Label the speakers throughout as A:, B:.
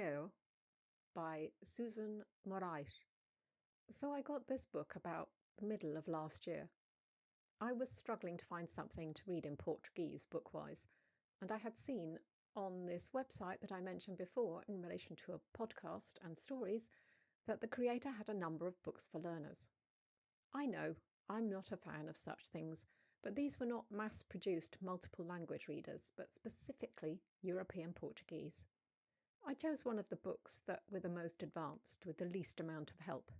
A: Ilhéu by Susan Morais. So I got this book about the middle of last year. I was struggling to find something to read in Portuguese book-wise, and I had seen on this website that I mentioned before in relation to a podcast and stories that the creator had a number of books for learners. I know I'm not a fan of such things, but these were not mass-produced multiple language readers, but specifically European Portuguese. I chose one of the books that were the most advanced with the least amount of help.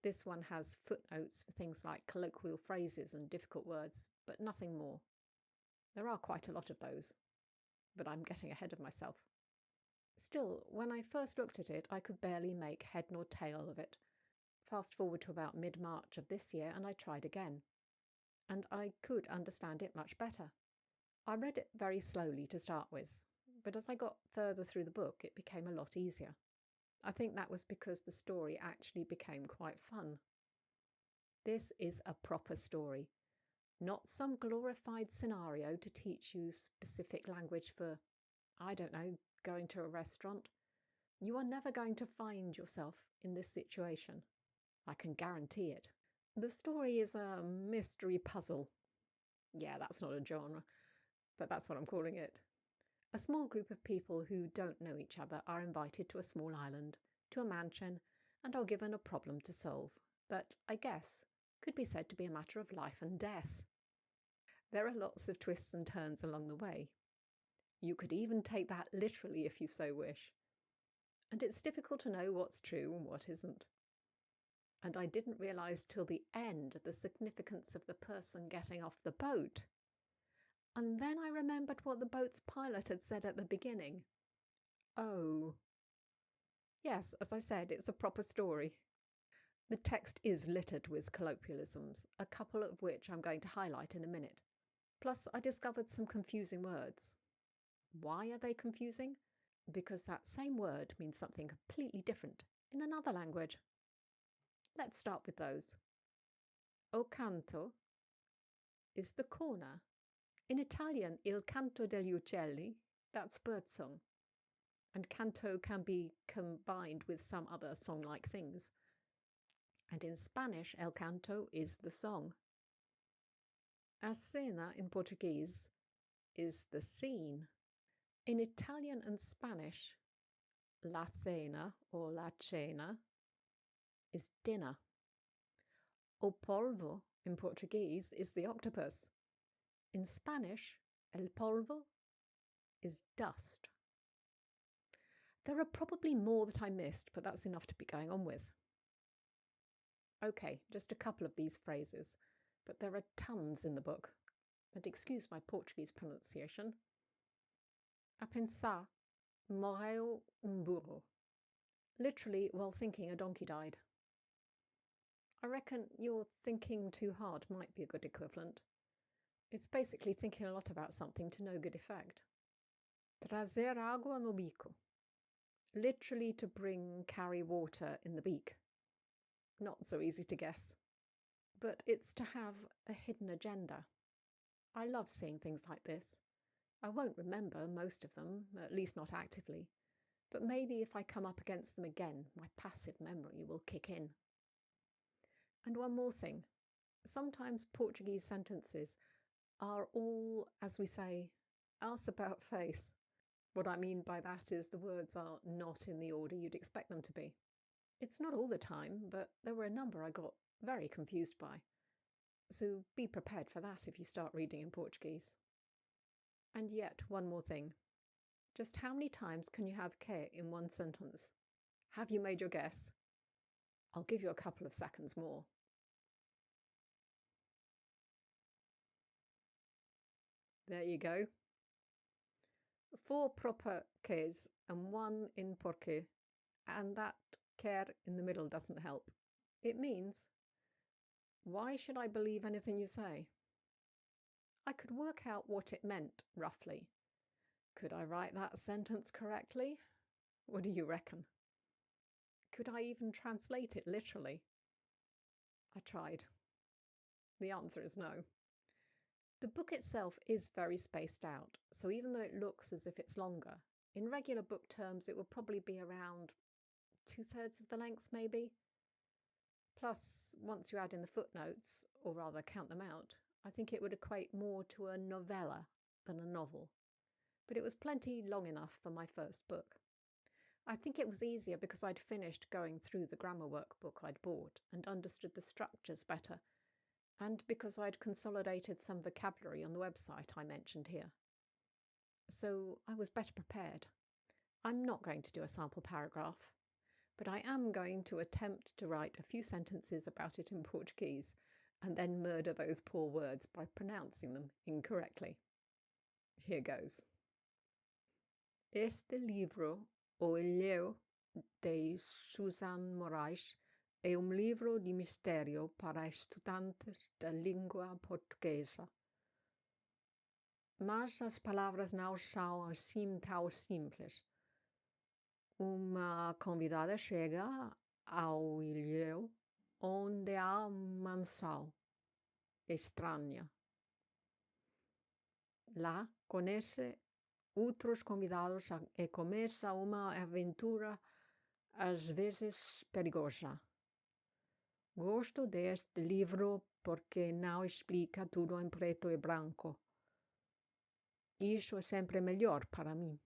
A: This one has footnotes for things like colloquial phrases and difficult words, but nothing more. There are quite a lot of those, but I'm getting ahead of myself. Still, when I first looked at it, I could barely make head nor tail of it. Fast forward to about mid-March of this year, and I tried again. And I could understand it much better. I read it very slowly to start with, but as I got further through the book, it became a lot easier. I think that was because the story actually became quite fun. This is a proper story, not some glorified scenario to teach you specific language for, I don't know, going to a restaurant. You are never going to find yourself in this situation. I can guarantee it. The story is a mystery puzzle. Yeah, that's not a genre, but that's what I'm calling it. A small group of people who don't know each other are invited to a small island, to a mansion, and are given a problem to solve that, I guess, could be said to be a matter of life and death. There are lots of twists and turns along the way. You could even take that literally if you so wish. And it's difficult to know what's true and what isn't. And I didn't realise till the end the significance of the person getting off the boat. And then I remembered what the boat's pilot had said at the beginning. Oh. Yes, as I said, it's a proper story. The text is littered with colloquialisms, a couple of which I'm going to highlight in a minute. Plus, I discovered some confusing words. Why are they confusing? Because that same word means something completely different in another language. Let's start with those. O canto is the corner. In Italian, il canto degli uccelli, that's birdsong. And canto can be combined with some other song-like things. And in Spanish, el canto is the song. A cena in Portuguese is the scene. In Italian and Spanish, la cena or la cena is dinner. O polvo in Portuguese is the octopus. In Spanish, el polvo is dust. There are probably more that I missed, but that's enough to be going on with. Okay, just a couple of these phrases, but there are tons in the book. And excuse my Portuguese pronunciation. A pensar, morreu burro. Literally, while thinking, a donkey died. I reckon you're thinking too hard might be a good equivalent. It's basically thinking a lot about something to no good effect. Trazer água no bico. Literally to carry water in the beak. Not so easy to guess. But it's to have a hidden agenda. I love seeing things like this. I won't remember most of them, at least not actively. But maybe if I come up against them again, my passive memory will kick in. And one more thing. Sometimes Portuguese sentences are all, as we say, ass about face. What I mean by that is the words are not in the order you'd expect them to be. It's not all the time, but there were a number I got very confused by. So be prepared for that if you start reading in Portuguese. And yet, one more thing. Just how many times can you have que in one sentence? Have you made your guess? I'll give you a couple of seconds more. There you go. 4 proper ques and 1 in porque, and that quer in the middle doesn't help. It means, why should I believe anything you say? I could work out what it meant, roughly. Could I write that sentence correctly? What do you reckon? Could I even translate it literally? I tried. The answer is no. The book itself is very spaced out, so even though it looks as if it's longer, In regular book terms, it would probably be around 2/3 of the length, maybe. Plus, once you add in the footnotes, or rather count them out, I think it would equate more to a novella than a novel. But it was plenty long enough for my first book. I think it was easier because I'd finished going through the grammar workbook I'd bought and understood the structures better, and because I'd consolidated some vocabulary on the website I mentioned here. So I was better prepared. I'm not going to do a sample paragraph, but I am going to attempt to write a few sentences about it in Portuguese and then murder those poor words by pronouncing them incorrectly. Here goes. Este livro, O Ilhéu, de Susan Morais, é livro de mistério para estudantes da língua portuguesa. Mas as palavras não são assim tão simples. Uma convidada chega ao ilhéu onde há uma mansão estranha. Lá conhece outros convidados e começa uma aventura às vezes perigosa. Gosto deste livro porque não explica tudo em preto e branco. Isso é sempre melhor para mim.